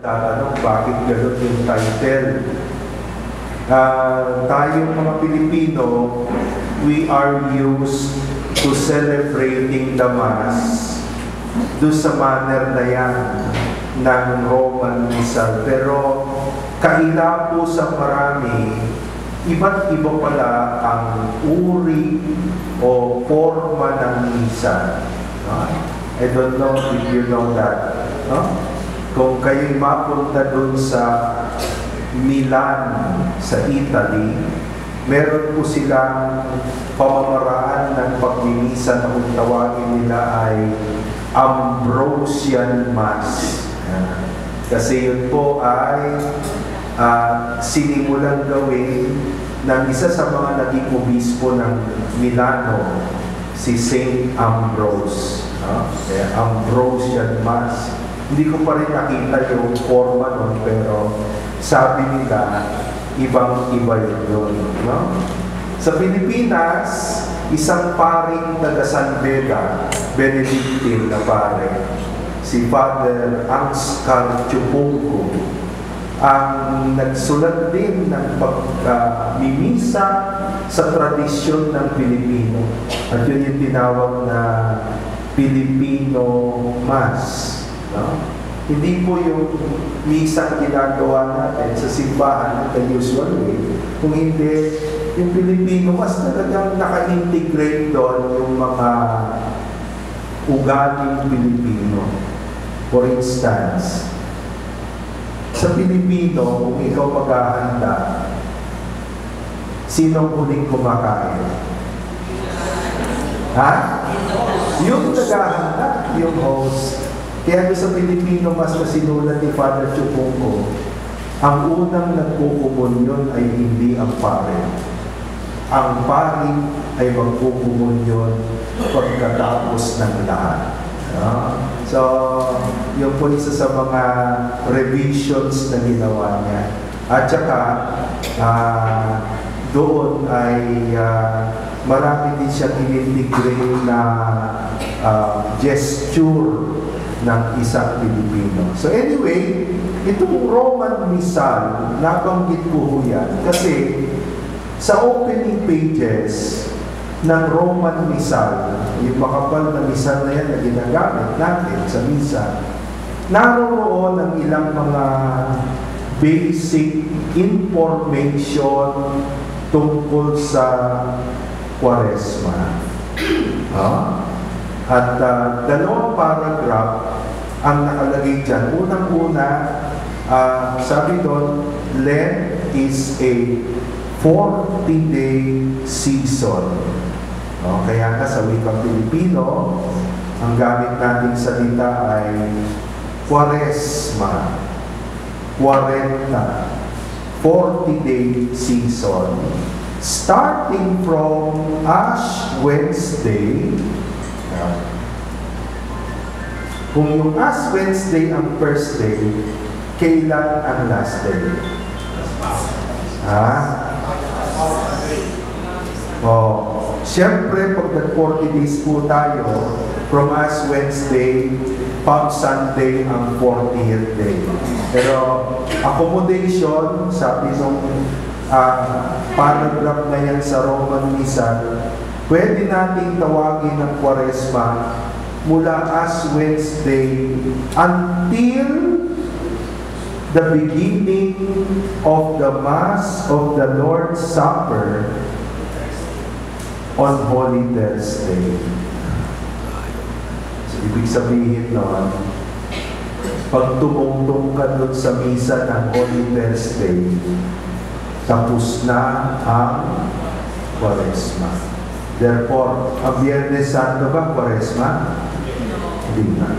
Tatanong, bakit gano'n yung title? Tayong mga Pilipino, we are used to celebrating the Mass doon sa manner na yan ng Roman Missal. Pero kaila po sa marami, iba't iba pala ang uri o forma ng Misa. I don't know if you know that. Kung kayo'y mapunta doon sa Milan, sa Italy, meron po silang pamamaraan ng pagmimisa na kung tawagin nila ay Ambrosian Mass. Kasi yun po ay sinimulan gawin ng isa sa mga naging obispo ng Milano, si Saint Ambrose. Kaya Ambrosian Mass. Hindi ko pa rin nakita yung forma nun, pero sabi nila, ibang-iba yun. No? Sa Pilipinas, isang paring taga San Beda, Benedictine na pare, si Father Anscar Chupungo, ang nagsulat din ng pagmimisa sa tradisyon ng Pilipino. At yun yung tinawag na Filipino Mass. No? Hindi po yung misa ginagawa natin sa simbahan at the usual way. Kung hindi, yung Pilipino, mas talagang naka-integrate doon yung mga ugaling Pilipino. For instance, sa Pilipino, kung ikaw maghahanda, sino huling kumakain? Ha? Yung naghahanda, yung host. Kaya sa Pilipino, mas na sinulat ni Father Chupungo, ang unang nagkukumunyon ay hindi ang pare. Ang pari ay magkukumunyon pagkatapos ng lahat. So, yun po isa sa mga revisions na ginawa niya. At saka, doon ay marami din siya in-integrate na gesture ng isang Pilipino. So anyway, itong Roman Missal, nabanggit ko yan kasi sa opening pages ng Roman Missal, yung makapal na Missal na yan na ginagamit natin sa Misa, naroon ang ilang mga basic information tungkol sa Kwaresma. At dalawang paragraph ang nakalagay dyan. Unang-una, sabi doon, Lent is a 40-day season. Kaya nga sa wikang Pilipino, ang gamit nating salita ay Kwaresma, 40, 40-day season. Starting from Ash Wednesday, kung yung Ash Wednesday ang first day, kailan ang last day? Siyempre, pag nag-40 days po tayo, from Ash Wednesday, Palm Sunday ang 40th day. Pero accommodation, sabi nung paragraph na yan sa Roman Missal, pwede nating tawagin ng Kwaresma mula Ash Wednesday until the beginning of the Mass of the Lord's Supper on Holy Thursday. So, ibig sabihin nun, pag tumungtong ka doon sa Misa ng Holy Thursday, tapos na ang Kwaresma. Therefore, ang Biyernes Santo ba Kwaresma? Hindi na.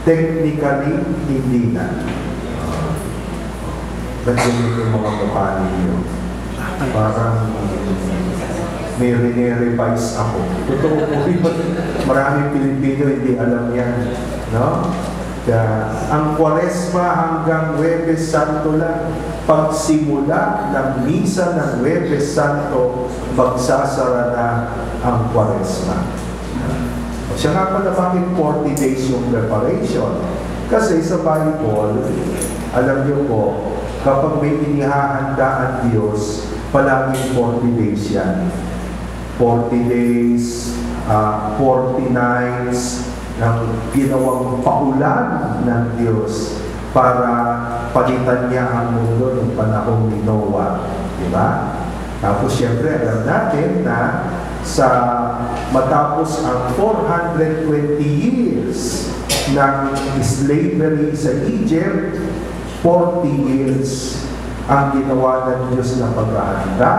Technically, hindi na. Ba't ganyan yung mga mukha ninyo? Parang may rene-revise ako. Totoo po yun. Maraming Pilipino hindi alam yan. No? Kaya, ang Kwaresma hanggang Huwebes Santo lang. Pagsimula ng Misa ng Huwebes Santo, magsasara na ang Kwaresma. Siya nga pala bakit 40 days yung preparation? Kasi sa Bible, alam niyo po, kapag may inihahanda ang Diyos, palaging 40 days yan. 40 days, 40 nights, ng ginawang paulan ng Diyos para palitan niya ang mundo ng panahon ni Noah. Diba? Tapos siyempre, alam natin na sa matapos ang 420 years ng slavery sa Egypt, 40 years ang ginawa ng Diyos na paghahanda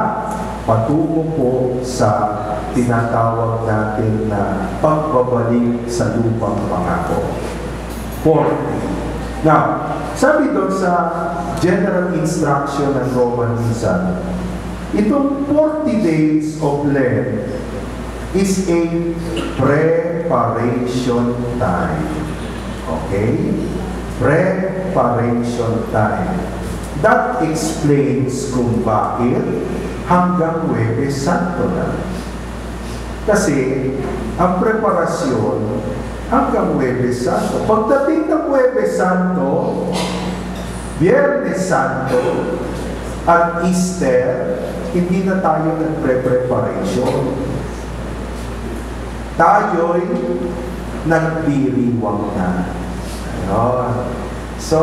patungo po sa tinatawag natin na pagbabalik sa lupang pangako. 40. Now, sabi doon sa general instruction ng Roman Missal, itong 40 days of Lent is a preparation time. Okay? Preparation time. That explains kung bakit hanggang Huwebes Santo na. Kasi ang preparasyon hanggang Huwebes Santo. Pagdating ng Huwebes Santo, Biyernes Santo, at Easter, hindi na tayo nagpre-preparation. Tayo'y nagdiriwang na. Ayun. So,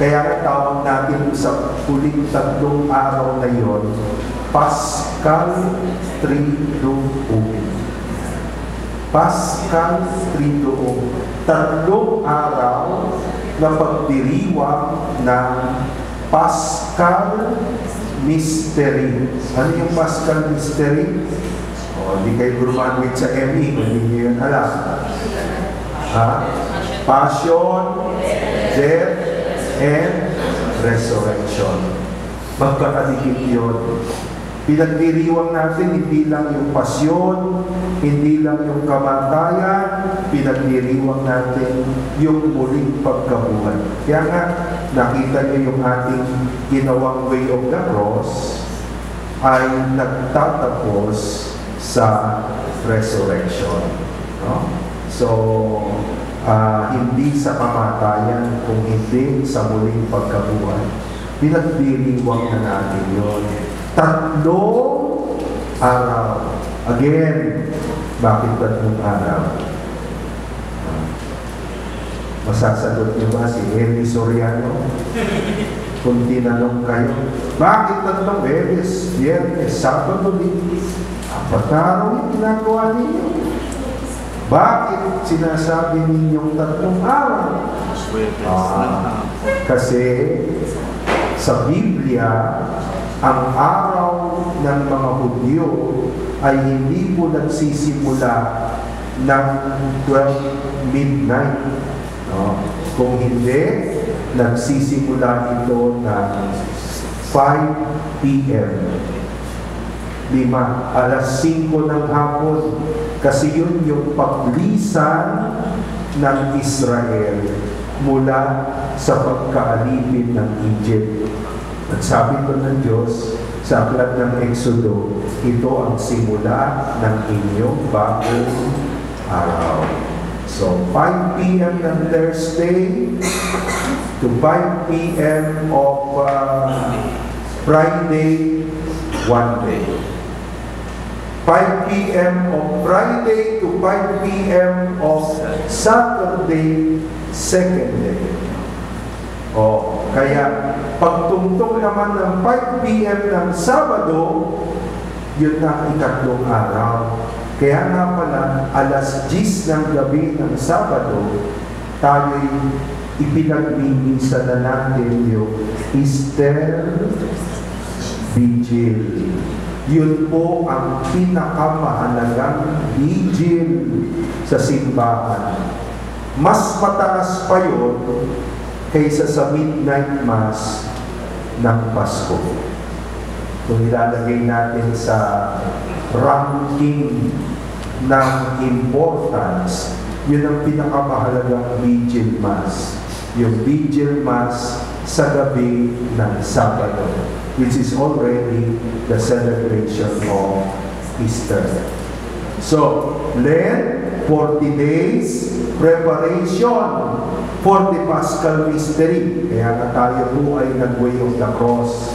kaya tawag natin sa huling 3 araw na yon, Paschal Triduum. Paschal Triduum. 3 araw na pagdiriwang ng Paschal Mystery. Ano yung Paschal Mystery? Hindi kayo graduate sa ME, hindi nyo yun alam. Passion, death, and resurrection. Magkakadikit yun. Pinagdiriwang natin, hindi lang yung pasyon, hindi lang yung kamatayan, pinagdiriwang natin yung muling pagkabuhay. Kaya nga, nakita niyo yung ating ginawang way of the cross ay nagtatapos sa resurrection. No? So, hindi sa kamatayan, kung hindi sa muling pagkabuhay. Pinagdiriwang na natin yun. 3 araw. Again, bakit 3 araw? Masasagot niyo ba si Eli Soriano? Kung tinanong kayo, bakit 3 Huwebes, Biyernes, Sabado, Linggo? 4 araw yung ginagawa ninyo. Bakit sinasabi ninyong 3 araw? Kasi sa Biblia, ang araw ng mga Hudyo ay hindi po nagsisimula ng 12 midnight. No? Kung hindi, nagsisimula ito ng 5 p.m. 5:00 ng hapon. Kasi yun yung paglisan ng Israel mula sa pagkaalipin ng Egypt. At sabi ko ng Diyos, sa aklat ng Exodo, ito ang simula ng inyong bagong araw. So, 5 p.m. ng Thursday to 5 p.m. of Friday, one day. 5 p.m. of Friday to 5 p.m. of Saturday, second day. Kaya pagtungtong naman ng 5 p.m. ng Sabado, yun na ang 3 araw. Kaya nga pala, 10:00 ng gabi ng Sabado, tayo'y ipinagmimisa na natin yung Easter Vigil. Yun po ang pinakamahalagang vigil sa simbahan. Mas mataas pa yun kaysa sa midnight mass ng Pasko. Kung ilalagay natin sa ranking ng importance, yun ang pinakamahalagang vigil mass. Yung vigil mass sa gabi ng Sabado, which is already the celebration of Easter. So, Lent, 40 days, preparation for the Paschal Mystery. Kaya nga tayo po ay nag-way of the cross.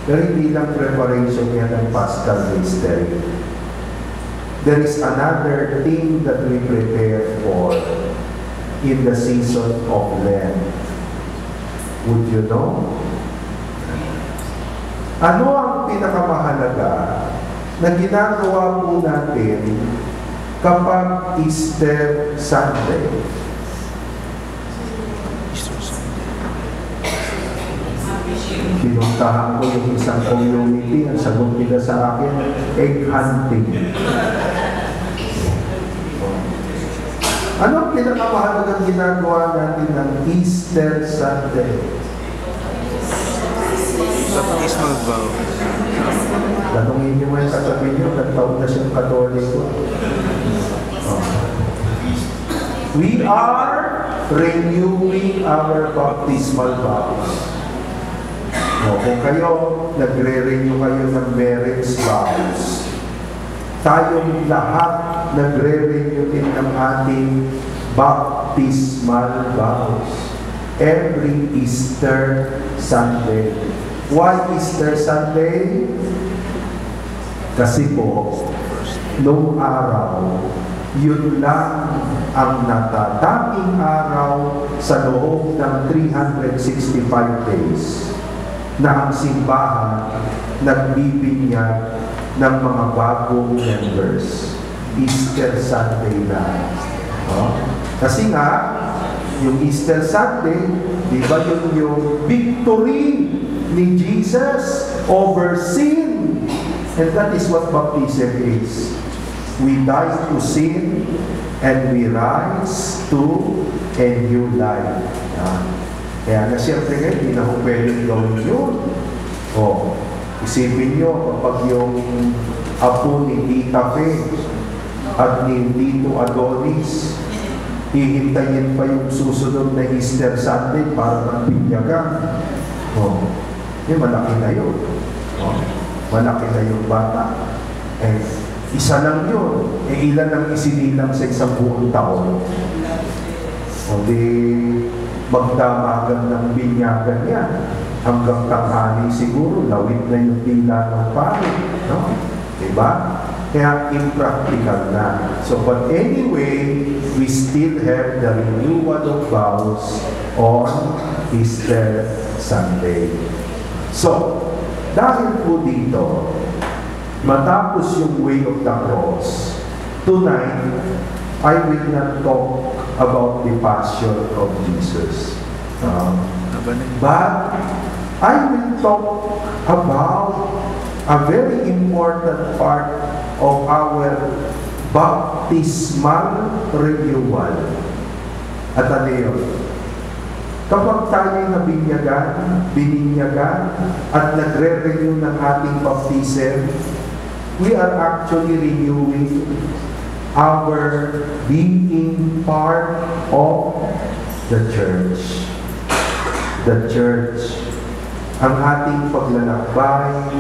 Pero hindi lang preparation yan ng Paschal Mystery. There is another thing that we prepare for in the season of Lent. Would you know? Ano ang pinakamahalaga na ginagawa po natin kapag Easter Sunday? Pinuntahan ko yung isang community, ang sagot nila sa akin, egg hunting. Ano ang pinakamahalagang ginagawa natin ng Easter Sunday? Baptismal vow. Tanungin niyo yung katabi niyo, nagtaon na siyang Katoliko. We are renewing our baptismal vows. Kung kayo, nagre-renew kayo ng marriage vows, tayong lahat nagre-renew din ng ating baptismal vows every Easter Sunday. Why Easter Sunday? Kasi po, noong araw, yun lang ang natatanging araw sa loob ng 365 days na ang simbahan nagbibinyag ng mga bagong members. Easter Sunday na. Kasi nga, yung Easter Sunday, di ba yun yung victory ni Jesus over sin? And that is what baptism is. We die to sin and we rise to a new life. Kaya na siyempre ngayon, hindi na kung pwedeng gawin yun. Isipin nyo, kapag yung apo ni Tita Fe at ni Tito Adonis, hihintayin pa yung susunod na Easter Sunday para magbinyagan. Malaki na yun. Malaki na yung bata. Isa lang yun. Ilan ang isinilang sa isang buong taon. Magdamagan ng binyagan niya. Hanggang tanghali siguro, lawit na yung tila ng pari. Diba? Kaya impractical na. So, but anyway, we still have the renewal of vows on Easter Sunday. So, dahil po dito, matapos yung way of the cross, tonight, I will not talk about the passion of Jesus. But I will talk about a very important part of our baptismal renewal. At ano yun? Kapag tayo bininyagan, at nagre-renew ng ating baptism, we are actually renewing our being part of the church. The church, ang ating paglalakbay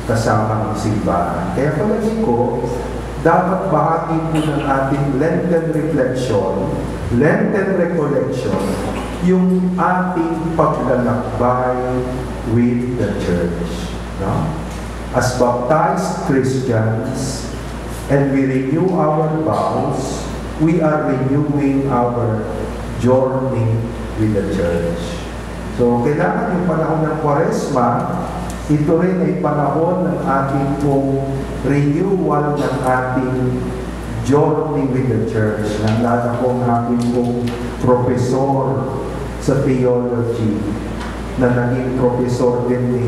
kasama ng simbahan. Kaya palagi ko, dapat bahagi po ng ating Lenten reflection, Lenten recollection, yung ating paglalakbay with the church. As baptized Christians, and we renew our vows, we are renewing our journey with the church. So, kailangan yung panahon ng Kwaresma, ito rin ay panahon ng ating pong renewal ng ating journey with the church. Naalala ko ang ating pong professor sa theology na naging professor din ni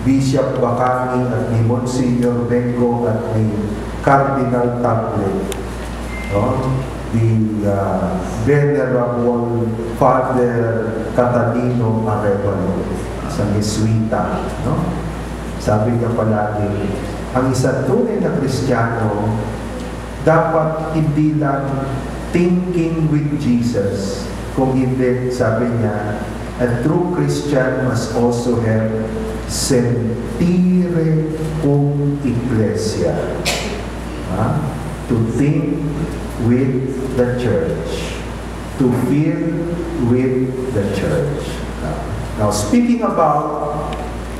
Bishop Bacani at ni Monsignor Bengo at ni Cardinal Tagle. The Venerable Father Catalino Arevalo, isang Jesuita. Sabi niya palagi, ang isang tunay na Kristiyano dapat hindi lang thinking with Jesus, kung hindi, sabi niya, a true Christian must also have sentire cum ecclesia. To think with the church. to fill with the church. Now, speaking about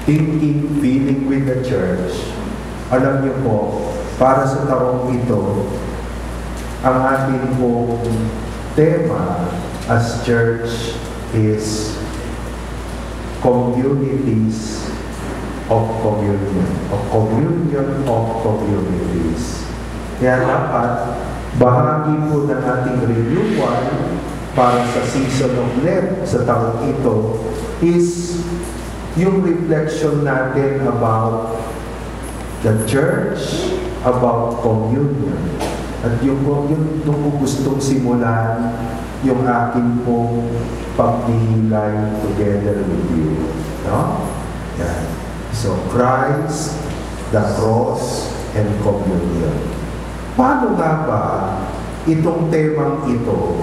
thinking, feeling with the church, alam niyo po, para sa taong ito, ang ating pong tema as church is communities of communion, of communion of communities. Kaya dapat bahagi po ng ating renewal para sa season of Lent sa taong ito is yung reflection natin about the church, about communion. At yung po gustong simulan yung akin pong pagdihilay together with you. No? Yan. So, Christ, the cross, and communion. Paano nga ba itong temang ito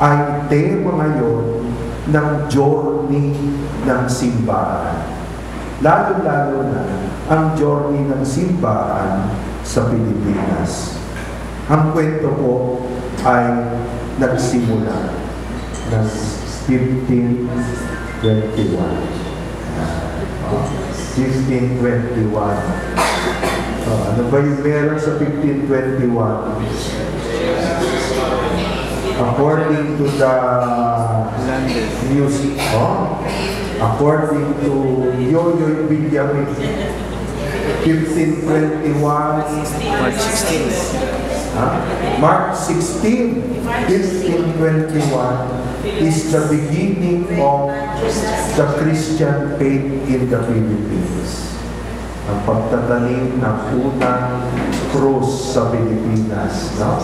ay tema ngayon ng journey ng simbahan? Lalo-lalo na ang journey ng simbahan sa Pilipinas. Ang kwento po ay nagsimula ng 1521. 1521. Ano ba yung meron sa 1521? According to the news, according to Yoyoy Bidyamit, 1521, March 16, 1521 is the beginning of the Christian faith in the Philippines. Ang pagtatanim ng unang krus sa Pilipinas, no?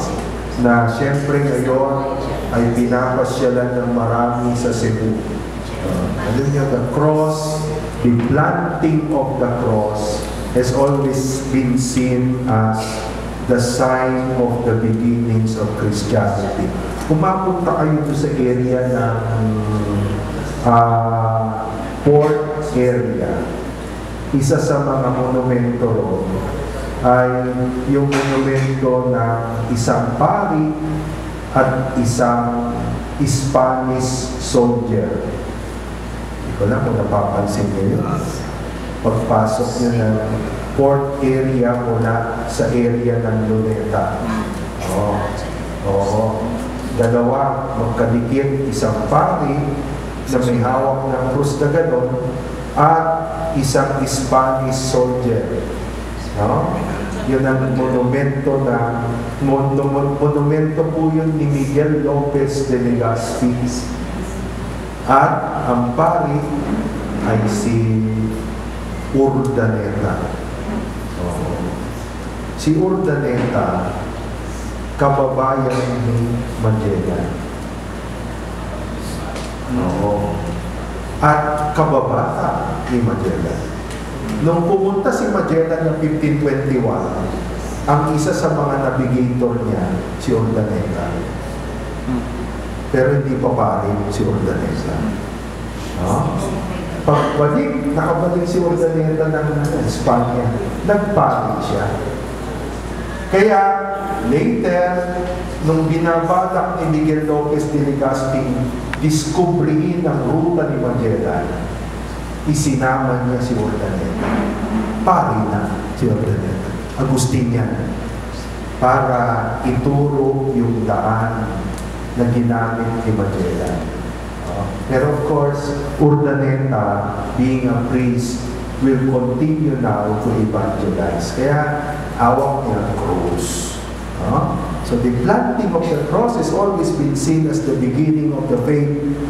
Na siyempre ngayon ay pinapasyalan ng marami sa Cebu. Alam niyo, the cross, the planting of the cross has always been seen as the sign of the beginnings of Christianity. Kung mapunta kayo doon sa area ng port area, isa sa mga monumento roon ay yung monumento ng isang pari at isang Spanish soldier. Hindi ko lang kung napapansin nyo yun. Pagpasok nyo ng port area mula sa area ng Luneta. Dalawa, magkadikit, isang pari na may hawak ng krus na ganon at isang Spanish soldier. No? Yun ang monumento na monumento po yun ni Miguel Lopez de Legazpi. At ang pari ay si Urdaneta. Si Urdaneta, kababayan ni Magellan. At kababata ni Magellan. Nung pumunta si Magellan ng 1521, ang isa sa mga navigator niya, si Urdaneta. Pero hindi pa pari si Urdaneta. Pagbalik, nakabalik si Urdaneta ng Espanya, nagpari siya. Kaya, later, nung binabalak ni Miguel Lopez de Legazpi diskubrihin ang ruta ni Magellan, isinama niya si Urdaneta. Pari na si Urdaneta, Agustinian, para ituro yung daan na ginamit ni Magellan. Pero of course, Urdaneta, being a priest, will continue now to evangelize. Kaya, awak niya ang cross. So the planting of the cross has always been seen as the beginning of the faith.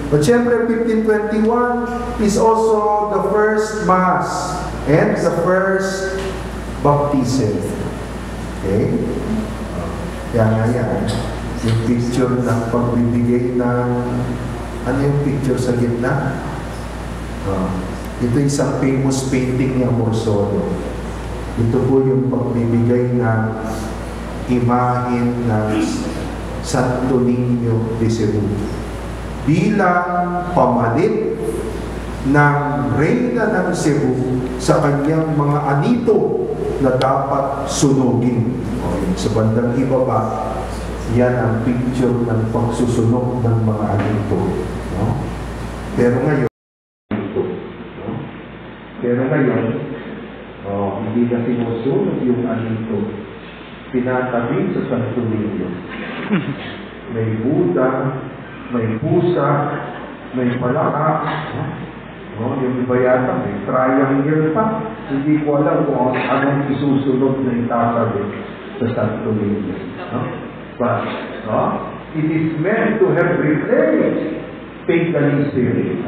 But syempre, 1521 is also the first Mass and the first baptism. Okay? Kaya nga yan, yung picture ng pagbibigay ng, ano yung picture sa gitna? Ito isang famous painting ni Amorsolo. Ito po yung pagbibigay ng imahen ng Santo Niño de Cebu bilang pamalit ng Reyna ng Cebu sa kanyang mga anito na dapat sunugin. Sa bandang ibaba, Yan ang picture ng pagsusunog ng mga anito. No? Pero ngayon, hindi na sinusunod yung anito. Pinatabi sa Santo Niño. May Buddha, may pusa, may palaka. Yung iba yata, may triangle pa. Hindi ko alam kung anong isusunod na itasabi sa Santo Niño. But it is meant to have replaced pagan spirit.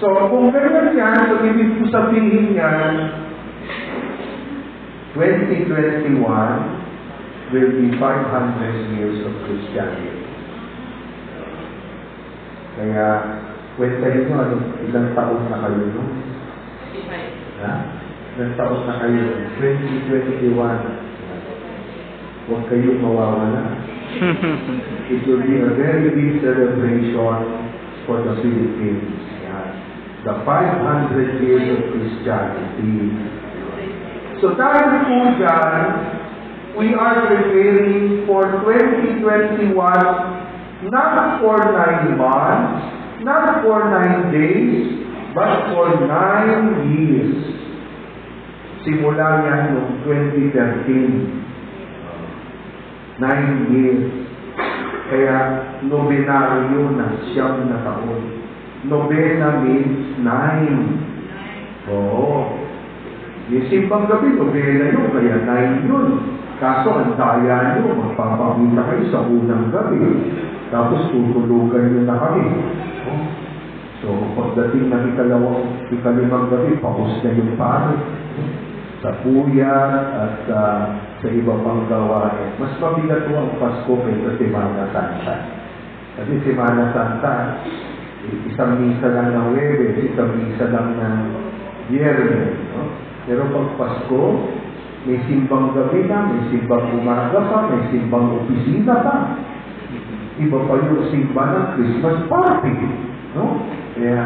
So, kung gano'n yan, so ibig ko sabihin yan, 2021 will be 500 years of Christianity. Kaya, kwentahin nyo, ilang taon na kayo, no? 25. Ilang taon na kayo? 2021. Huwag kayong mawawala. It will be a very big celebration for the Philippines. The 500 years of Christianity. So dahil po dyan, we are preparing for 2021, not for 9 months, not for 9 days, but for 9 years. Simula yan noong 2013. 9 years. Kaya nobenaryo na 9 na taon. Nobena means 9. Oo. Yung simbang gabi, nobena yun, kaya 9 yun. Kaso, ang daya nyo, magpapakita kayo sa unang gabi. Tapos, tutulugan nyo na kami. So, pagdating ng ikalimang gabi, paus na yung pare. Sa puya at sa iba pang gawain. Mas mabigat po ang Pasko kaysa Semana Santa. Kasi Semana Santa, isang misa lang ng Huwebes, isang misa lang ng Biyernes. No? Pero pag Pasko, may simbang gabi na, may simbang umaga pa, may simbang opisina pa. Iba pa yung simba ng Christmas party. No? Kaya,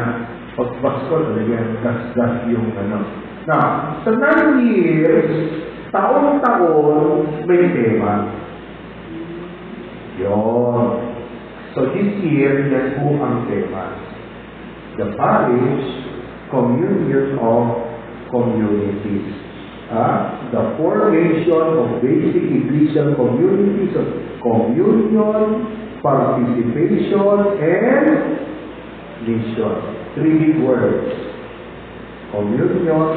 pag Pasko, talagang gas-gas yung ano. Now, sa 9 years, taon-taon, may tema. Yun. So this year, yan po ang tema. The parish communion of communities. The formation of basic Christian communities of communion, participation, and mission. 3 big words. Communion,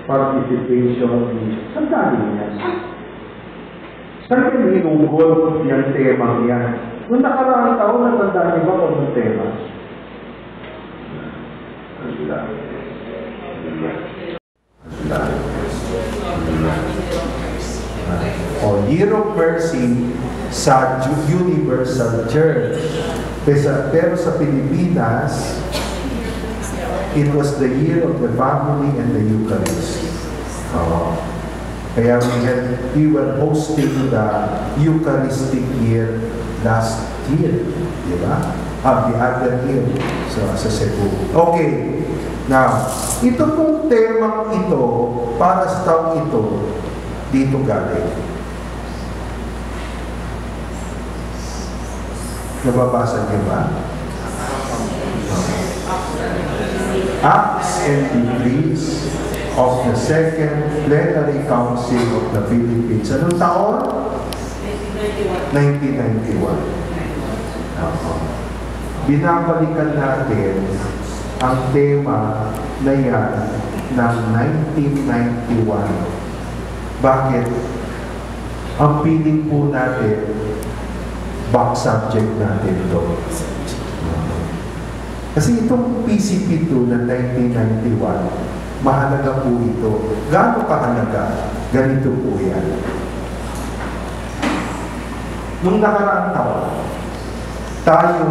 participation, mission. Saan galing yan? Saan yung hinugod yung temang yan? Noong nakaraang taon, natandaan niyo ba kung yung tema? Year of Mercy sa Universal Church. Pero sa Pilipinas, it was the year of the family and the Eucharist. Kaya we were hosting the Eucharistic year last year. Di ba? The other year. So, sa Cebu. Okay. Now, ito pong temang ito, para sa taong ito, dito galing. Nababasa niyo ba? Acts and Decrees of the Second Plenary Council of the Philippines. Anong taon? 1991. Binabalikan natin ang tema na yan ng 1991. Bakit? Ang feeling po natin, back subject natin ito. Kasi itong PCP2 na 1991, mahalaga po ito. Gaano kahalaga? Ganito po yan. Nung nakaraang taon, tayo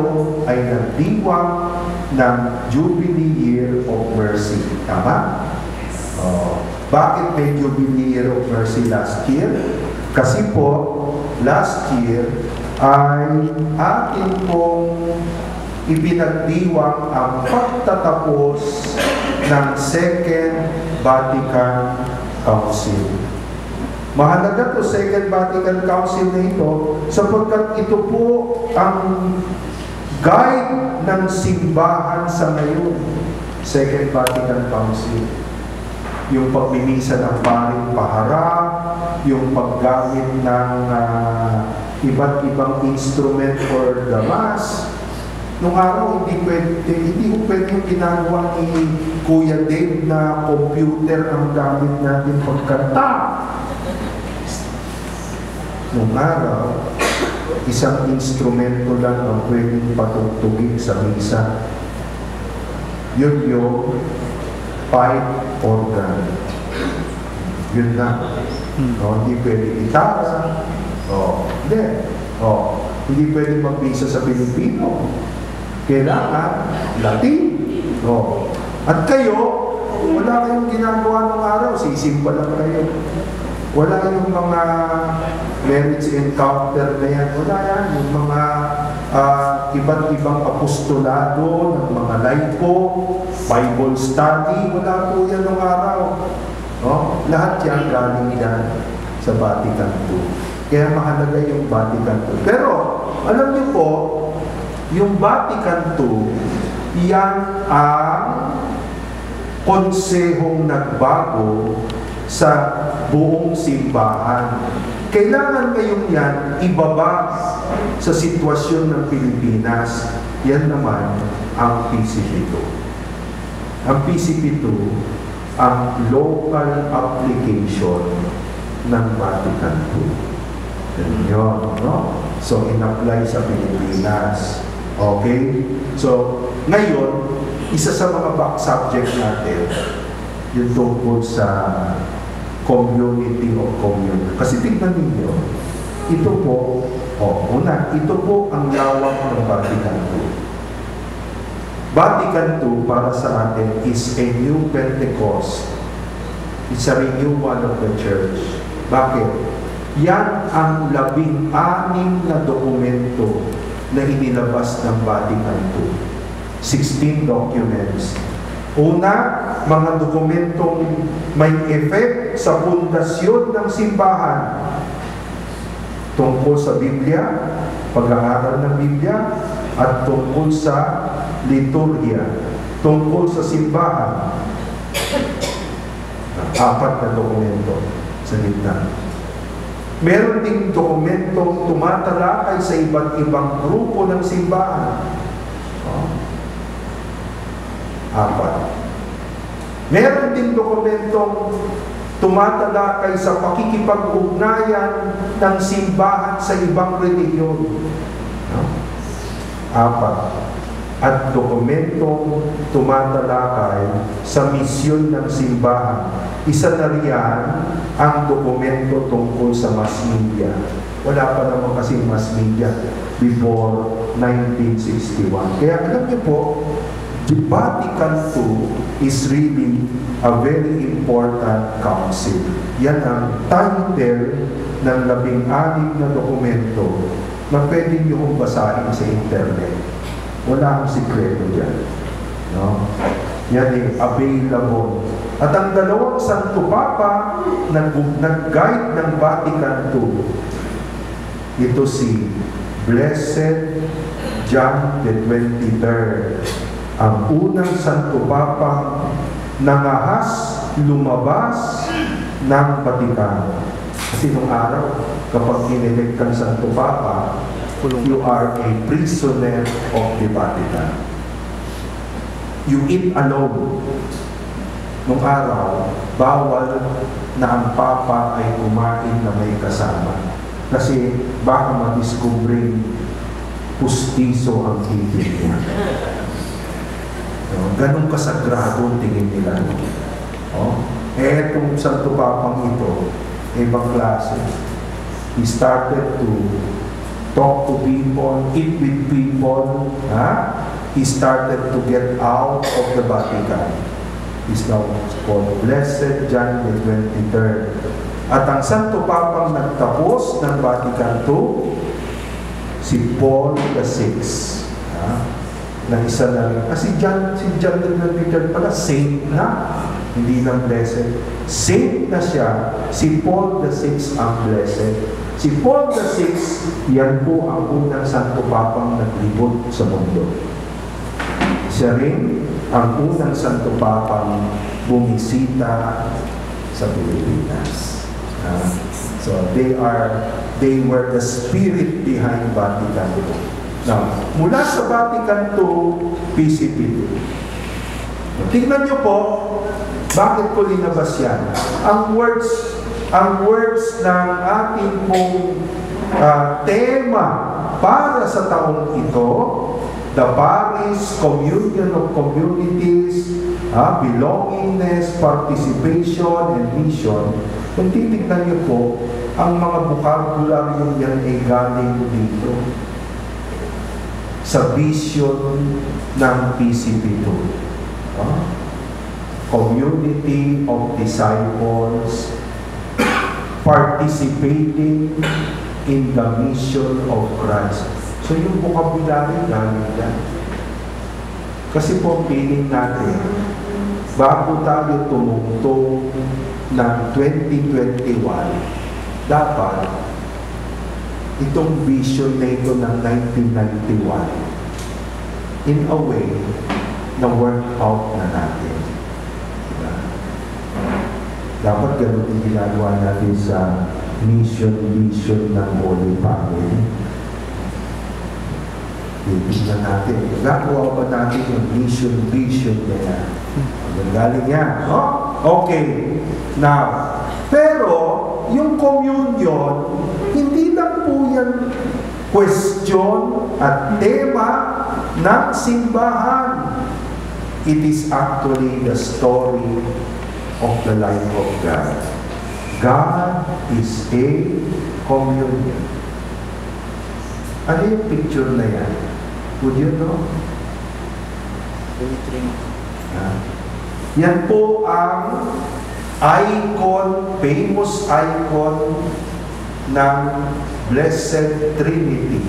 ay nagdiwang ng Jubilee Year of Mercy. Tama? Bakit may Jubilee Year of Mercy last year? Kasi po, last year ay atin pong ibinagdiwang ang pagtatapos ng Second Vatican Council. Mahalaga to Second Vatican Council na ito sapagkat ito po ang guide ng simbahan sa ngayon. Second Vatican Council. Yung pagmimisa ng paring paharap, yung paggamit ng iba't ibang instrument for the Mass. Nung araw, hindi ko pwede yung ginagawa ni Kuya Dave na computer ang gamit natin pagkanta. Nung araw, isang instrumento lang ang pwedeng patugtugin sa misa. Yun yung pipe organ. Yun na. Hindi pwede gitara. Hindi pwede magbisa sa Pilipino. Kailangan Latin. At kayo, wala kayong ginagawa ng araw. Sisimba lang kayo. Wala yung mga marriage encounter na yan. Wala yan. Yung mga iba't ibang apostolado ng mga laiko, Bible study, wala po yan ng araw. Lahat yan galing yan sa Vatican II. Kaya mahalaga yung Vatican II. Pero, alam niyo po, yung Vatican II, yan ang konsehong nagbago sa buong simbahan. Kailangan ngayon yan ibaba sa sitwasyon ng Pilipinas. Yan naman ang PCP2. Ang PCP2, ang local application ng Vatican II. Yun, no? So, in-apply sa Pilipinas. Okay? So, ngayon, isa sa mga back subject natin, yung tungkol sa community of community. Kasi tignan ninyo, ito po, ito po ang lawak ng Vatican II. Vatican II para sa atin is a new Pentecost. It's a renewal of the church. Bakit? Yan ang 16 na dokumento na inilabas ng Vatican II. 16 documents. Una, mga dokumentong may effect sa pundasyon ng simbahan. Tungkol sa Biblia, pag-aaral ng Biblia, at tungkol sa liturgia, tungkol sa simbahan. 4 na dokumento sa gitna. Meron ding dokumentong tumatalakay sa iba't ibang grupo ng simbahan. 4. Meron din dokumentong tumatalakay sa pakikipag-ugnayan ng simbahan sa ibang relihiyon. 4. At dokumentong tumatalakay sa misyon ng simbahan. Isa na riyan ang dokumento tungkol sa mass media. Wala pa naman kasi mass media before 1961. Kaya alam niyo po, the Vatican II is really a very important council. Yan ang title ng 16 na dokumento na pwede niyo kong basahin sa internet. Wala akong sikreto dyan. No? Yan ay available. At ang dalawang Santo Papa nag-guide ng Vatican II, ito si Blessed John the 23rd. Ang unang Santo Papa nangahas lumabas ng Vatikano. Kasi nung araw, kapag inelect kang Santo Papa, you are a prisoner of the Vatican. You eat alone. Nung araw, bawal na ang Papa ay kumain na may kasama. Kasi baka madiskubre pustiso ang ibig niya. Ganun kasagrado tingin nila. Etong Santo Papang ito, ibang klase. He started to talk to people, eat with people. He started to get out of the Vatican. He's now called Blessed John the 23rd. At ang Santo Papang nagtapos ng Vatican II, si Paul VI. Na isa na rin. Kasi si John the 23rd pala, saint na. Hindi lang blessed. Saint na siya. Si Paul VI ang blessed. Si Paul VI, yan po ang unang Santo Papang naglibot sa mundo. Siya rin ang unang Santo Papang bumisita sa Pilipinas. So they were the spirit behind Vatican II. Now, mula sa Vatican II, PCP2. Tingnan niyo po, bakit ko linabas yan? Ang words ng ating pong tema para sa taong ito, the Paris Communion of Communities, belongingness, participation, and mission. Kung titignan niyo po, ang mga vocabularyong yan ay galing dito sa vision ng PCP2. Community of disciples participating in the mission of Christ. So yung vocabulary galing yan. Kasi po feeling natin, bago tayo tumungtong ng 2021, dapat itong vision na ito ng 1991, in a way, na work out na natin. Diba? Dapat ganun din ginagawa natin sa mission ng Holy Family. Titignan natin. Gagawa pa natin yung vision na yan. Galing yan. Okay. Now, pero, yung communion, hindi lang po yan question at tema ng simbahan. It is actually the story of the life of God. God is a communion. Ano yung picture na yan? Would you know? Yan po ang icon, famous icon ng Blessed Trinity.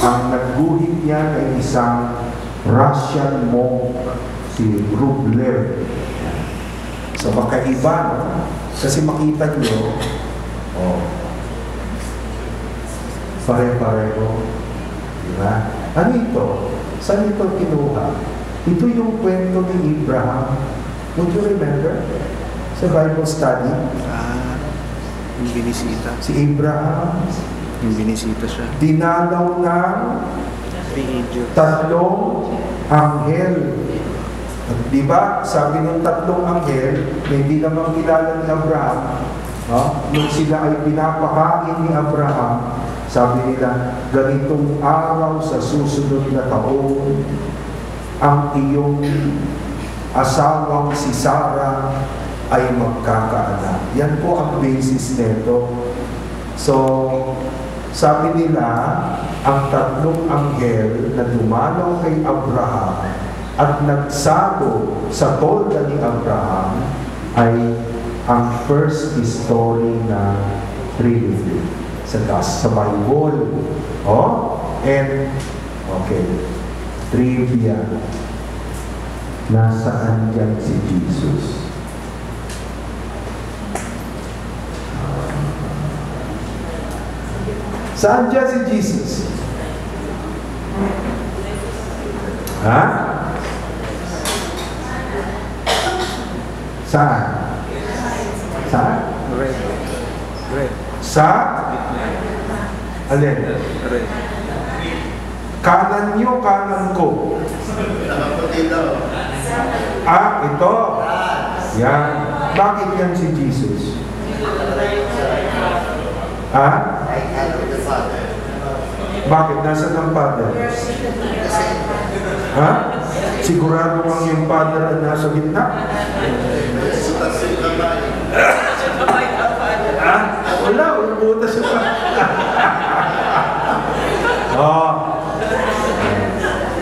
Ang nagguhit niya ay isang Russian monk, si Rublev. So makaiba, no? Kasi makita nyo, pare-pareho. Diba? Ano ito? Saan ito kinuha? Ito yung kwento ni Abraham. Would you remember? Sa Bible study? Yung binisita. Si Abraham. Yung binisita siya. Dinalaw ng tatlong anghel. Diba? Sabi ng tatlong anghel, hindi naman kilala ni Abraham. Nung sila ay pinapakain ni Abraham, sabi nila, ganitong araw sa susunod na taon, ang iyong asawang si Sarah ay magkakaanak. Yan po ang basis nito. So, sabi nila, ang tatlong anghel na dumalaw kay Abraham at nagsago sa tolda ni Abraham ay ang first story na Trinity sa Bible. And okay, trivia. Nasaan dyan si Jesus? Saan dyan si Jesus? Saan? Saan? Red. Sa? Alin? Red. Kanan nyo, kanan ko. Ito. Yan. Bakit yan si Jesus? Bakit? Nasaan ang Father? Sigurado kang yung Father ang nasa gitna? Wala, buta siya pa.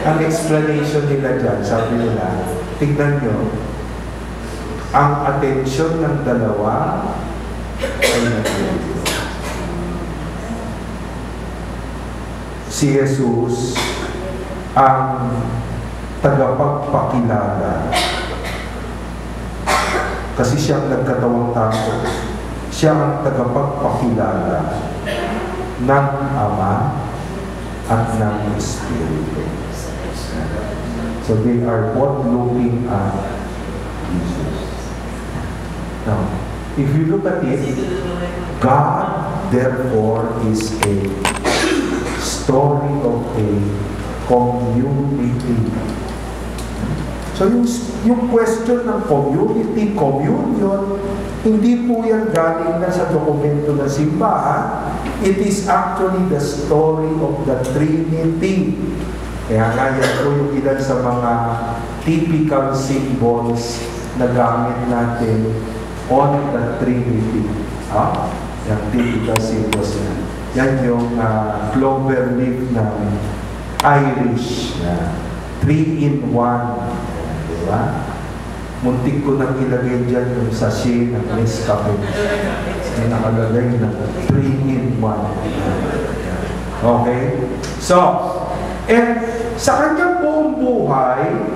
Ang explanation nila dyan, sabi nila, tignan nyo, ang atensyon ng dalawa ay nandito. Si Jesus ang tagapagpakilala. Kasi siya ang nagkatawang tao. Siya ang tagapagpakilala ng Ama at ng Espiritu. So they are both looking at Jesus. Now, if you look at it, God therefore is a story of a community. So yung question ng community, communion, hindi po yan galing na sa dokumento ng simbahan. It is actually the story of the Trinity. Kaya nga yan po yung ilan sa mga typical symbols na gamit natin on the Trinity. Yung typical symbols na. Yan yung clover leaf ng Irish. 3-in-1. Diba? Muntik ko nang ilagay dyan yung sachet ng Nescafe. May nakalagay na 3-in-1. Okay? So, sa kanyang buong buhay,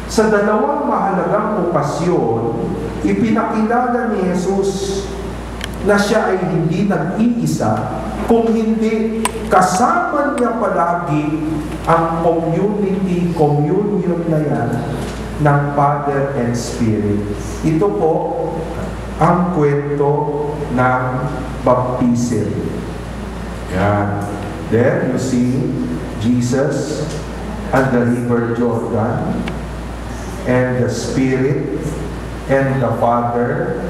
sa dalawang mahalagang okasyon, ipinakilala ni Jesus na siya ay hindi nag-iisa, kung hindi kasama niya palagi ang community, communion na yan ng Father and Spirit. Ito po ang kwento ng baptism. Yan. There you see Jesus at the river Jordan, and the Spirit and the Father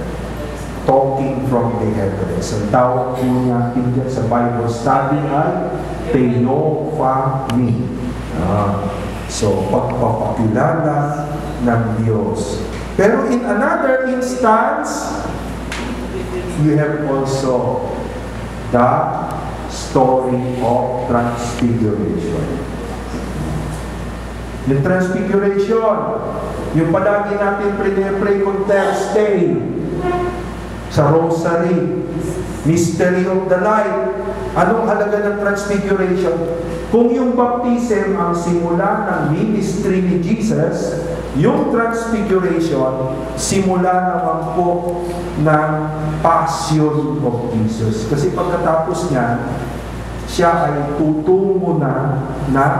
talking from the heavens. Ang tawag po natin dyan sa Bible study ay theophany. So, pagpapakilala ng Diyos. Pero in another instance, you have also the story of transfiguration. Yung transfiguration, yung palagi natin pray kung Thursday, sa Rosary, Mystery of the Light. Anong halaga ng transfiguration? Kung yung baptism ang simula ng ministry ni Jesus, yung transfiguration, simula naman po ng passion of Jesus. Kasi pagkatapos niya, siya ay tutungo na ng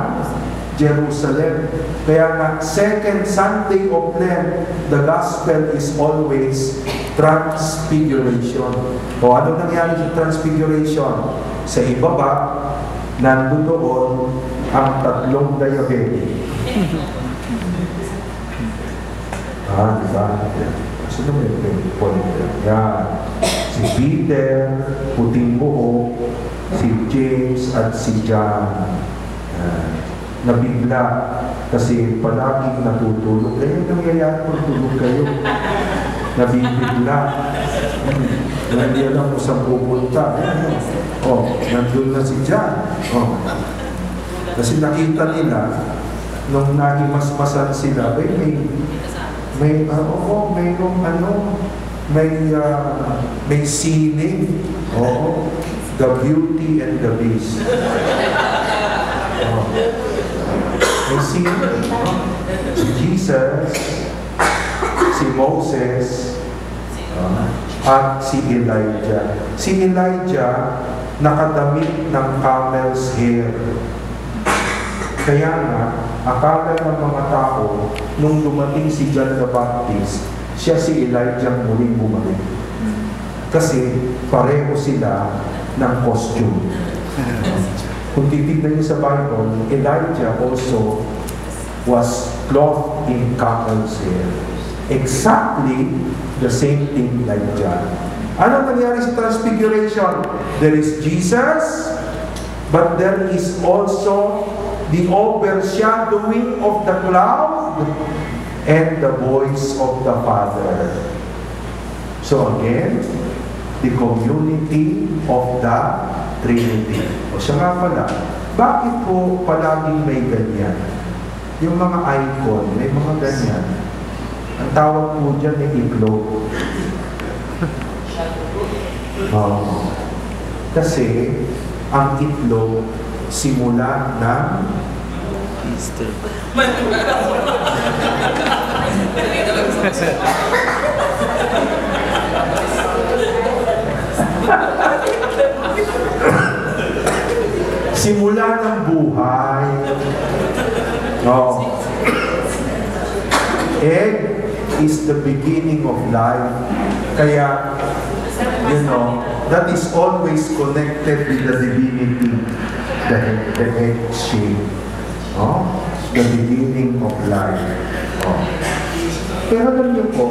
Jerusalem. Kaya nga, second Sunday of Lent, the gospel is always transfiguration. O ano nangyari sa transfiguration? Sa ibaba, nandoon ang tatlong diabetic. Diba? Sino mo yung point? Yan. Si Peter, puting buhok, si James at si John. Nabigla kasi palaging natutulog. Kaya nangyayari kung tulog kayo. Nabibigla. Hindi alam kung saan pupunta. Nandun na si John. Kasi nakita nila, nung nahimasmasan sila, may sining. The Beauty and the Beast. May sining. Si Jesus, si Moses, at si Elijah. Si Elijah, nakadamit ng camel's hair. Kaya nga, akala ng mga tao, nung dumating si John the Baptist, siya si Elijah muling bumalik. Kasi pareho sila ng costume. Kung titignan niyo sa Bible, Elijah also was clothed in camel's hair. Exactly the same thing like John. Ano nangyari sa transfiguration? There is Jesus, but there is also the overshadowing of the cloud and the voice of the Father. So again, the community of the Trinity. O siya nga pala, bakit po palaging may ganyan? Yung mga icon, may mga ganyan. Ang tawag po dyan ay iglog. Kasi ang itlog simula ng Easter. Simula ng buhay. Oh. Egg is the beginning of life. Kaya, that is always connected with the divinity, the egg shape. Oh? The beginning of life. Oh. Pero alam niyo po,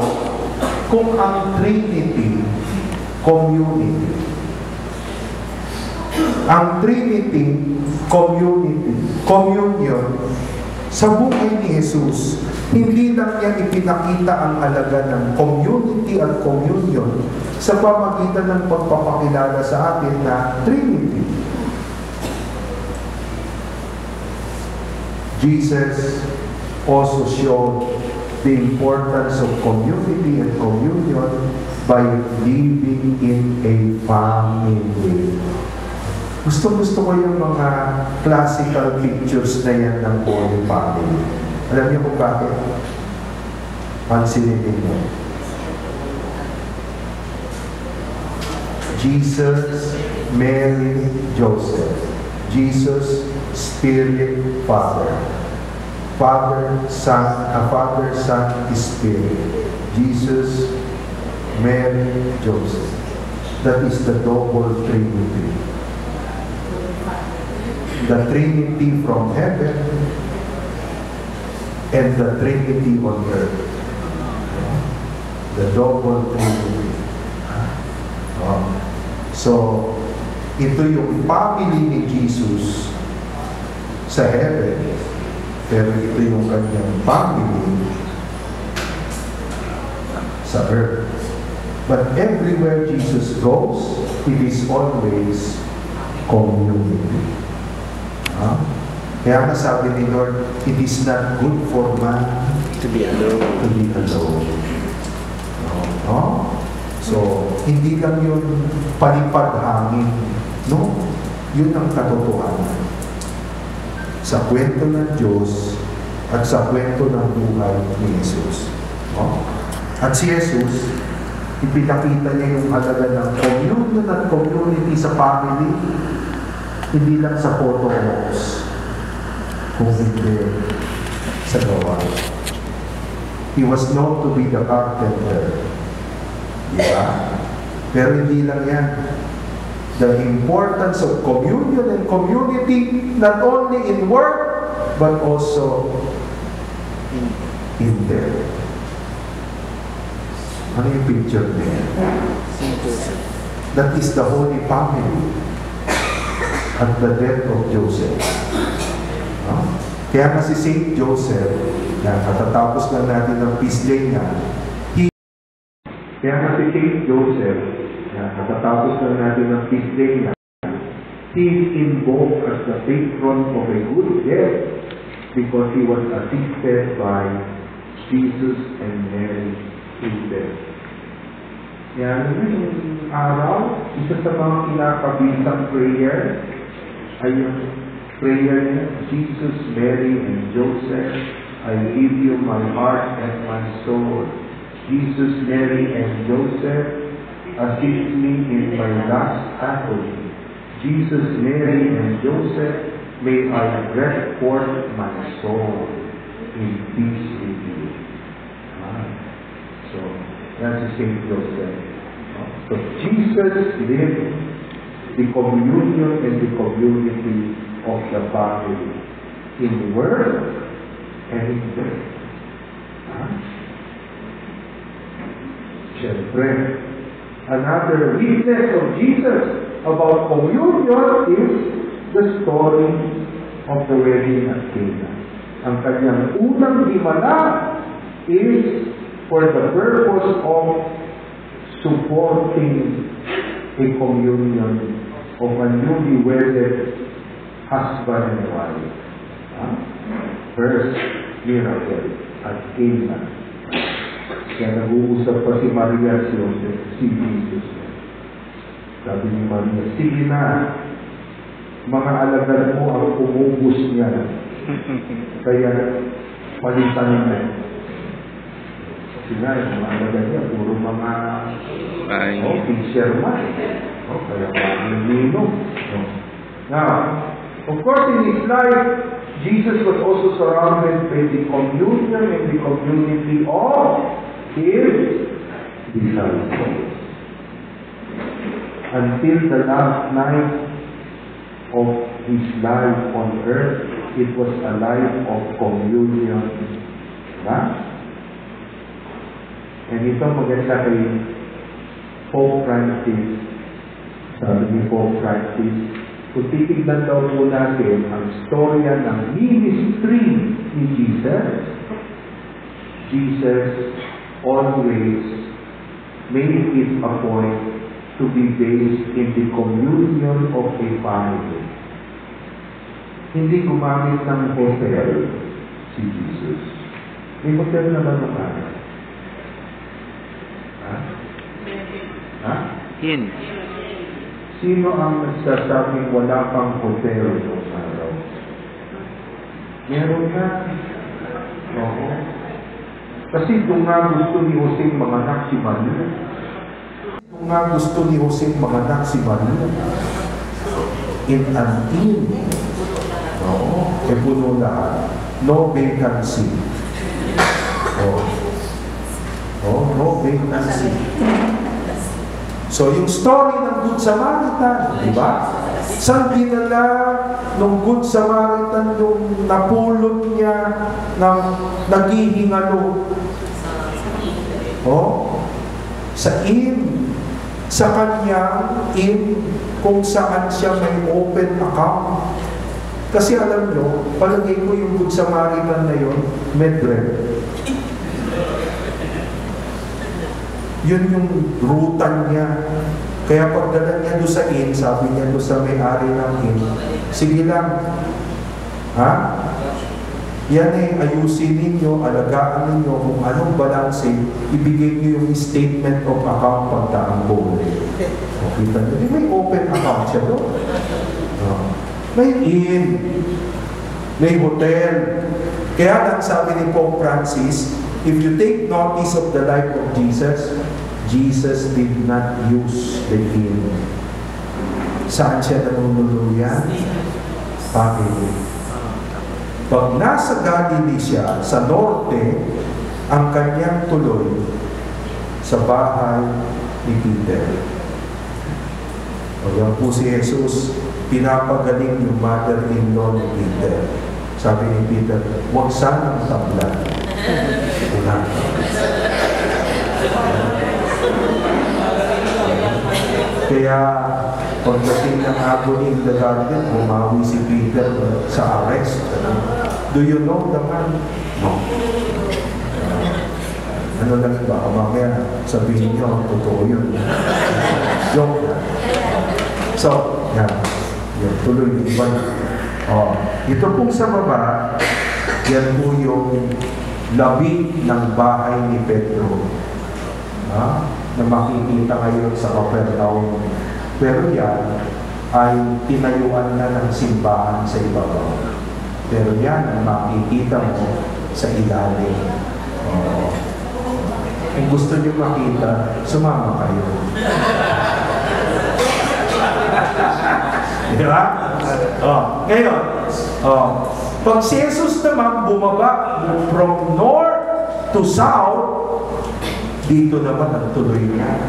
kung ang Trinity, community, communion, sa buhay ni Jesus, hindi lang niya ipinakita ang halaga ng community at communion sa pamagitan ng pagpapakilala sa atin na Trinity. Jesus also showed the importance of community and communion by living in a family. Gusto ko yung mga classical pictures na yan ng Holy Family. Alam niyo kung bakit? Pansinin niyo. Jesus, Mary, Joseph. Jesus, Spirit, Father. Father, Son, Spirit. Jesus, Mary, Joseph. That is the double Trinity. The Trinity from heaven and the Trinity on earth. The double Trinity. So, ito yung family ni Jesus sa heaven, pero ito yung kanyang family sa earth. But everywhere Jesus goes, it is always community. Kaya sabi ni Lord, it is not good for man To be alone. So, hindi lang yun palipad hangin. No? Yun ang katotohanan. Sa kwento ng Diyos at sa kwento ng buhay ni Jesus. At si Jesus, ipinakita niya yung halaga ng communion at community sa family, hindi lang sa photo walks, kung hindi sa gawain. He was known to be the carpenter. Diba? Pero hindi lang yan. The importance of communion and community, not only in work, but also in death. Ano yung picture niya? That is the Holy Family at the death of Joseph. Kaya nga si Saint Joseph, katatapos lang natin ng feast day niya, kaya nga si Saint Joseph, katatapos lang natin ng feast day niya, he is invoked as the patron of a good death because he was assisted by Jesus and Mary in death. Yan, yung araw, isa sa mga kinakabisang prayer ay yung prayer niya, Jesus, Mary, and Joseph, I give you my heart and my soul. Jesus, Mary, and Joseph, assist me in my last agony. Jesus, Mary, and Joseph, may I rest forth my soul in peace with you. So, that's the Saint Joseph. So, Jesus lived the communion and the community of the family in word and in death. Siyempre, another witness of Jesus about communion is the story of the wedding at Cana. Ang kanyang unang himala is for the purpose of supporting a communion of a newly wedded husband and wife. First miracle at Cana. Kaya nag-uusap pa si Maria at si Jesus. Sabi ni Maria, sige na, mga alagad mo ang umubos niya Kaya, palitan nila. Kasi nga, yung mga alagad niya, puro mga fisherman. Kaya parang linom. Now, of course, in his life, Jesus was also surrounded by the communion and the community of his disciples. Until the last night of his life on earth, it was a life of communion. Diba? And ito maganda kay Pope Francis. Sabi ni Pope Francis, kung titignan daw po natin ang storya ng ministry ni Jesus, Jesus always made it a point to be based in the communion of a family. Hindi gumamit ng hotel si Jesus. May hotel naman naman. Ha? Yin. Sino ang nagsasabing wala pang hotel noong araw? Meron na. Oo. Kasi doon nga gusto ni Jose manganak si Maria. Doon nga gusto ni Jose manganak si Maria. In an inn. Oo. E puno lahat. No vacancy. Oo. Oh, no vacancy. So, yung story ng Good Samaritan, di ba? Saan dinala ng Good Samaritan yung napulot niya ng naghihingalo? Oh, sa inn. Sa kanyang inn kung saan siya may open account. Kasi alam nyo, palagay ko yung Good Samaritan na yun, medre. Yun yung rutan niya. Kaya pagdala niya doon sa inn, sabi niya doon sa may-ari ng inn, sige lang, ha? Yan ayusin ninyo, alagaan ninyo kung anong balanse, ibigay niyo yung statement of account pagdaang buwan. Kita niyo, may open account siya doon. May inn, may hotel. Kaya lang sabi ni Pope Francis, if you take notice of the life of Jesus, Jesus did not use the inn. Saan siya nanunuluyan? Family. Pag nasa Galilee siya, sa norte, ang kanyang tuloy sa bahay ni Peter. Ayan po si Jesus, pinapagaling yung mother-in-law ni Peter. Sabi ni Peter, huwag sanang tablan. Wala. Kaya, pagdating ng agony in the garden, bumawi si Peter sa arrest. Do you know the man? No. Ano lang ba? Mamaya sabihin nyo, totoo yun. Joke. So, yan. Yan, tuloy yung iba. Ito pong sa baba, yan po yung labi ng bahay ni Pedro. Na makikita ngayon sa Capernaum. Pero yan ay tinayuan na ng simbahan sa ibabaw. Pero yan ang makikita mo sa ilalim. Kung gusto niyo makita, sumama kayo. Di ba? Ngayon, pag si Jesus naman bumaba from north to south, dito naman ang tuloy niya.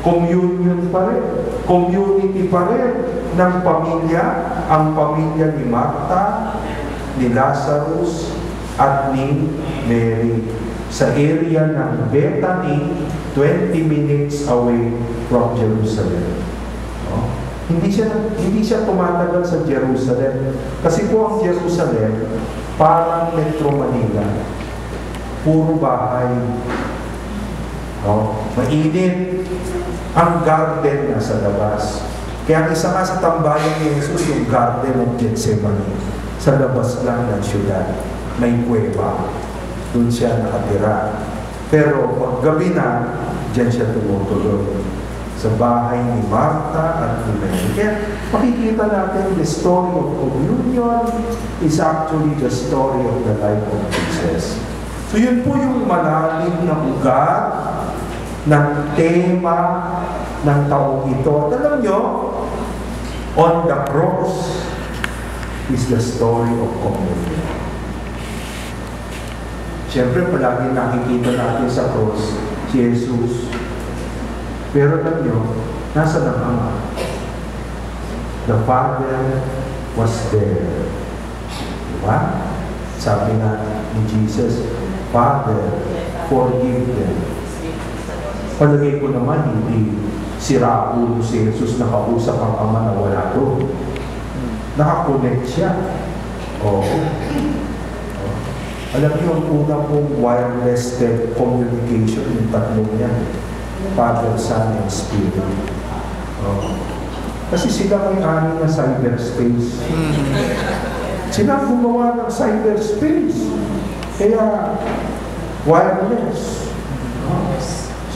Communion pa rin. Community pa rin ng pamilya. Ang pamilya ni Martha, ni Lazarus, at ni Mary. Sa area ng Bethany, 20 minutes away from Jerusalem. Hindi siya tumatagal sa Jerusalem. Kasi po ang Jerusalem, parang Metro Manila. Puro bahay. Mainit. Ang garden na sa labas. Kaya isa nga sa tambayan ni Jesus, yung garden of Gethsemane. Sa labas lang ng syudad. May kuweba. Doon siya nakatira. Pero pag gabi na, diyan siya tumutuloy. sa bahay ni Martha at ni Mary. Kaya makikita natin the story of communion is actually the story of the life of Jesus. So yun po yung malalim na ugat ng tema ng taong ito. At alam nyo, on the cross is the story of communion. Siyempre, palagi nakikita natin sa cross si Jesus. Pero alam nyo, nasa ng Ama. The Father was there. Diba? Sabi na ni Jesus, Father, forgive them. Palagay ko naman, hindi sira ulo si Jesus nakausap ang Ama na wala doon. Nakakonect siya. Oo. Alam niyo, ang unang pong wireless communication, yung tatlong yan. Father, Son, and Spirit. Kasi sila may-ani na cyberspace. Sila gumawa ng cyberspace. Kaya, wireless.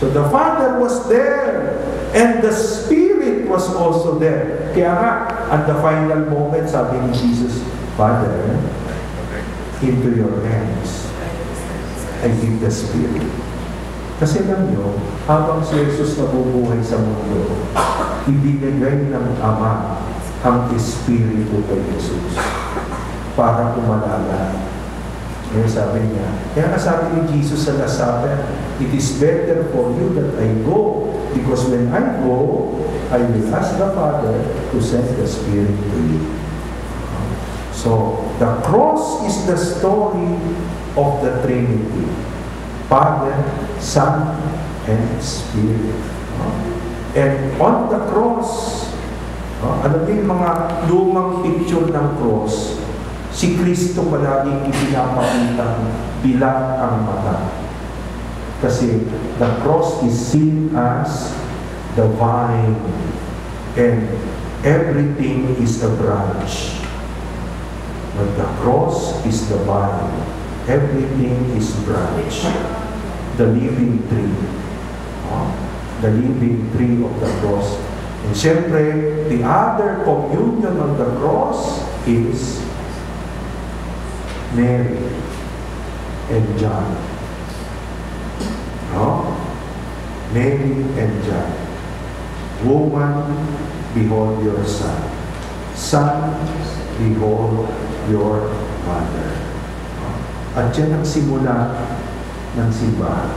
So the Father was there, and the Spirit was also there. Kaya nga, at the final moment, sabi ni Jesus, Father, into your hands, I give the Spirit. Kasi alam nyo, habang si Jesus nabubuhay sa mundo, ibinigay ng Ama ang Espiritu kay Jesus para pumalala. Kaya sabi niya, kaya sabi ni Jesus sa Last Supper, it is better for you that I go, because when I go, I will ask the Father to send the Spirit to you. So, the cross is the story of the Trinity. Father, Son, and Spirit. And on the cross, alam niyo yung mga lumang picture ng cross, si Kristo palaging ipinapakita bilang ang mata. Kasi the cross is seen as the vine and everything is a branch. But the cross is the vine. Everything is branch. The living tree. The living tree of the cross. And siyempre, the other communion on the cross is Mary and John. Mary and John. Woman, behold your son. Son, behold your mother. At yan ang simula ng simbahan.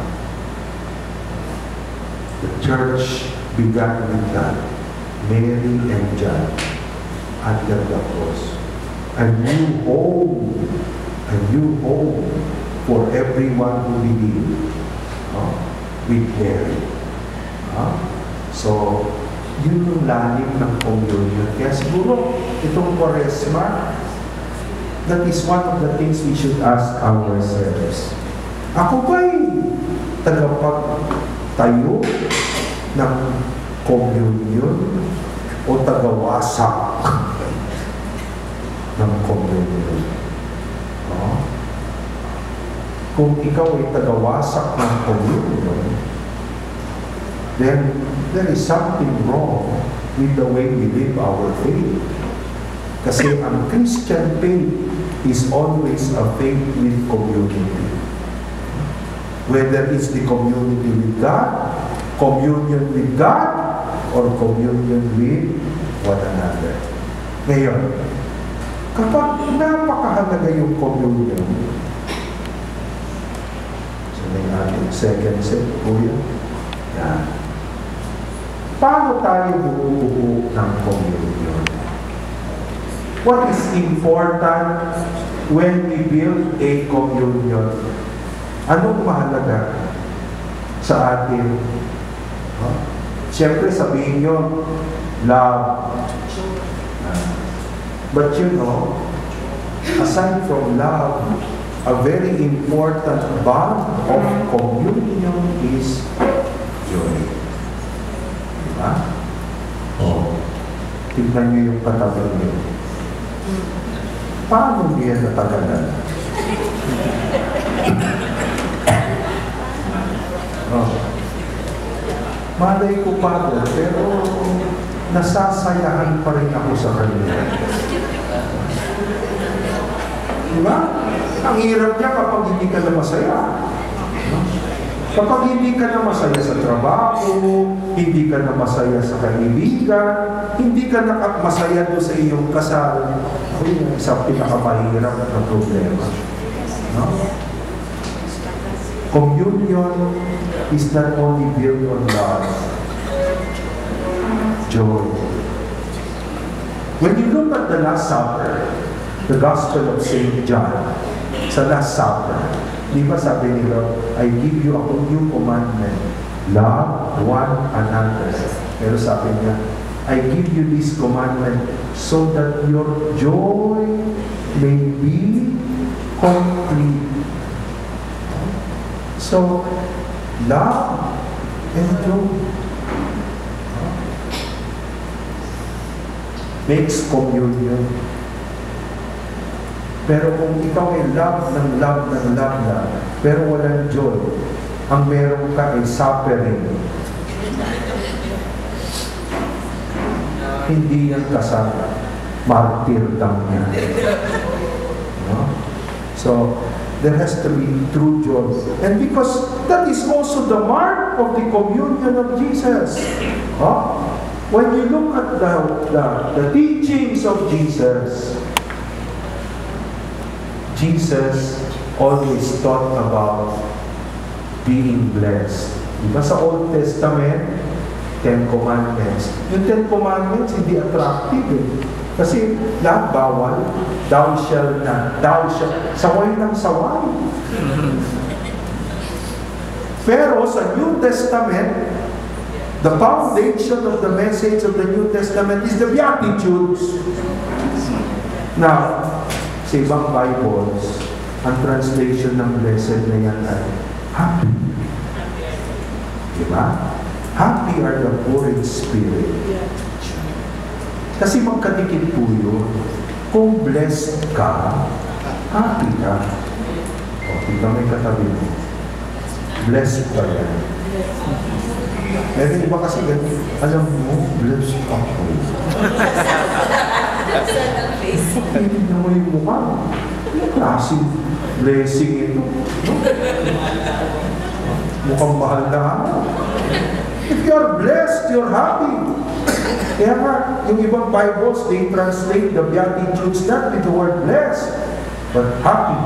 The church began with that. Mary and John under the cross. A new home for everyone who believes with Mary. So, yun yung lalim ng communion. Kaya siguro, itong Quaresma, that is one of the things we should ask ourselves. Ako ba'y tagapagtayo ng communion o tagawasak ng communion? Kung ikaw ay tagawasak ng communion, then there is something wrong with the way we live our faith. Kasi ang Christian faith is always a faith with community. Whether it's the community with God, communion with God, or communion with one another. Ngayon, kapag napakahalaga yung communion, so may ating second set po yun. Yan. Paano tayo bumubuo ng communion? What is important when we build a communion? Anong mahalaga sa atin? Siyempre sabihin nyo, love. But you know, aside from love, a very important bond of communion is joy. Diba? Tignan nyo yung katabi nyo. Paano niya natagalan? malay ko, Father, pero nasasayahan pa rin ako sa kanya. Diba? Ang hirap niya kapag hindi ka na masaya. Kapag hindi ka na masaya sa trabaho, hindi ka na masaya sa kaibigan, hindi ka na masaya doon sa iyong kasal, ay yung isang pinakamahirap na problema. No? Communion is not only built on love, joy. When you look at the Last Supper, the Gospel of St. John, sa Last Supper, di ba sabi nila, I give you a new commandment, love one another. Pero sabi niya, I give you this commandment so that your joy may be complete. So, love and joy makes communion. Pero kung ikaw ay love lang, pero walang joy, ang meron ka ay suffering, hindi yan kasama. Martyrdom yan. No? So, there has to be true joy. And because that is also the mark of the communion of Jesus. Huh? When you look at the teachings of Jesus, Jesus always taught about being blessed. Diba sa Old Testament, 10 Commandments. Yung 10 Commandments, hindi attractive eh. Kasi lahat bawal, thou shall not, thou shall, saway ng saway. Pero sa New Testament, the foundation of the message of the New Testament is the Beatitudes. Now, sa ibang Bibles, ang translation ng blessed na yan ay happy. Diba? Happy are the poor in spirit. Kasi magkadikit po yun. Kung blessed ka, happy ka. O, tika may katabi mo. Blessed ba yan? Meron iba kasi ganyan, alam mo, blessed ako. Hindi na mo yung mukha. Yung klaseng blessing ito. Mukhang mahal na ako. If you're blessed, you're happy. Kaya nga, yung ibang Bibles, they translate the Beatitudes not with the word blessed, but happy.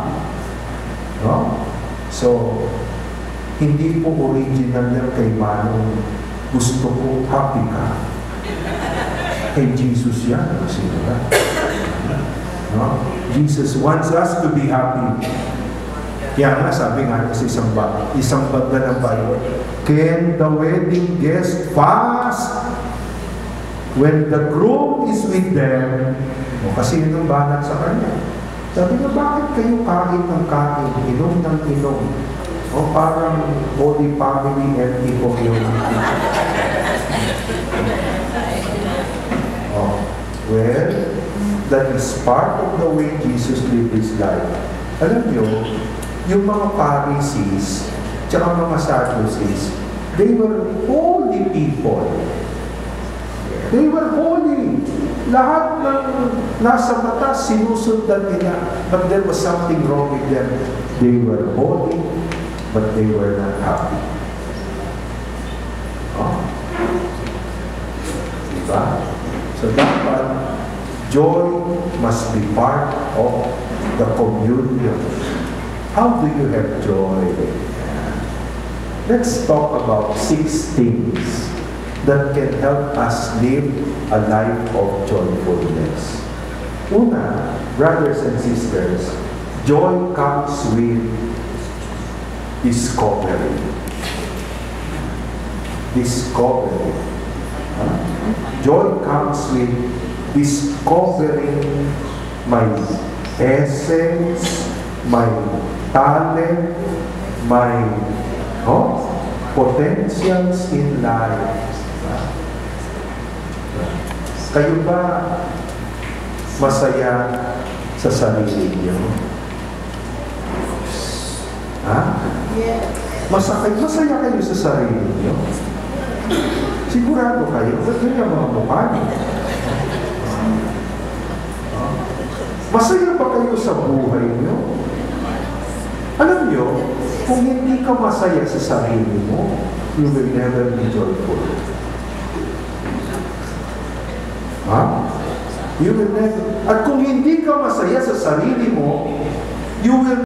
No? So, hindi po original yan kay Manong gusto ko happy ka. Kay Jesus yan. Kasi, no? Jesus wants us to be happy. Kaya nga, sabi nga sa isang bagga ng Bible, can the wedding guest fast when the groom is with them? O, kasi yun ang banat sa kanya. Sabi nga, bakit kayo kain ng kain, inom ng inom? O parang Holy Family and community. Well, that is part of the way Jesus lived His life. Alam nyo, yung mga Pharisees, tsaka mga Sadducees, they were holy people. They were holy. Lahat ng nasa batas, sinusundan nila. But there was something wrong with them. They were holy, but they were not happy. Oh. Diba? So dapat, joy must be part of the communion. How do you have joy? Let's talk about 6 things that can help us live a life of joyfulness. Una, brothers and sisters, joy comes with discovery. Discovery. Joy comes with discovering my essence, my talent, my potentials in life. Kayo ba masaya sa sarili niyo? Ha? Yes. Masaya kayo sa sarili niyo? Sigurado kayo, ba't ganyan mga mukha niyo? Masaya ba kayo sa buhay niyo? Alam niyo, kung hindi ka masaya sa sarili mo, you will never be joyful. Ha? You will never. At kung hindi ka masaya sa sarili mo, you will